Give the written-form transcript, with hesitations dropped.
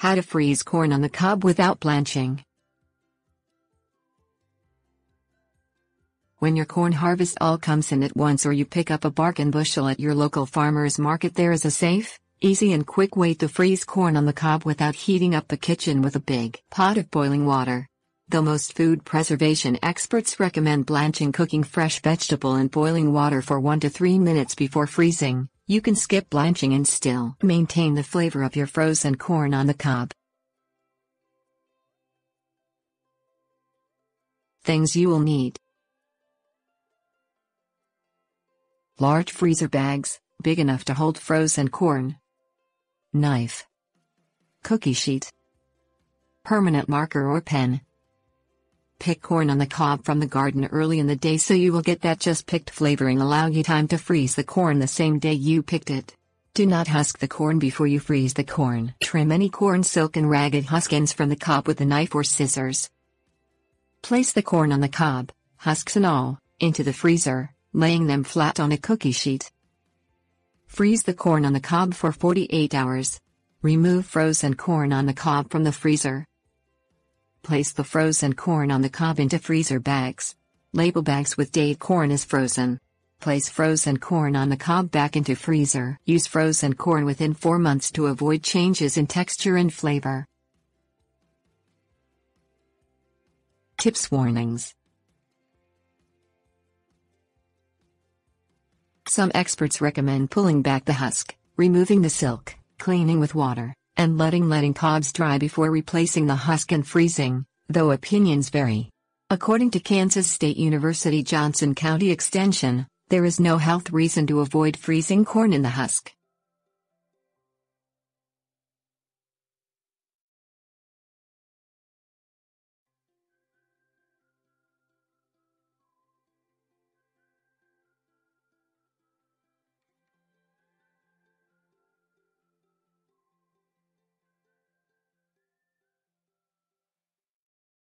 How to freeze corn on the cob without blanching. When your corn harvest all comes in at once or you pick up a bargain bushel at your local farmer's market, there is a safe, easy and quick way to freeze corn on the cob without heating up the kitchen with a big pot of boiling water. Though most food preservation experts recommend blanching cooking fresh vegetable in boiling water for 1 to 3 minutes before freezing, you can skip blanching and still maintain the flavor of your frozen corn on the cob. Things you will need: large freezer bags, big enough to hold frozen corn. Knife. Cookie sheet. Permanent marker or pen. Pick corn on the cob from the garden early in the day so you will get that just picked flavoring. Allow you time to freeze the corn the same day you picked it. Do not husk the corn before you freeze the corn. Trim any corn silk and ragged husk ends from the cob with a knife or scissors. Place the corn on the cob, husks and all, into the freezer, laying them flat on a cookie sheet. Freeze the corn on the cob for 48 hours. Remove frozen corn on the cob from the freezer. Place the frozen corn on the cob into freezer bags. Label bags with date corn is frozen. Place frozen corn on the cob back into freezer. Use frozen corn within 4 months to avoid changes in texture and flavor. Tips. Warnings. Some experts recommend pulling back the husk, removing the silk, cleaning with water, and letting cobs dry before replacing the husk and freezing, though opinions vary. According to Kansas State University Johnson County Extension, there is no health reason to avoid freezing corn in the husk.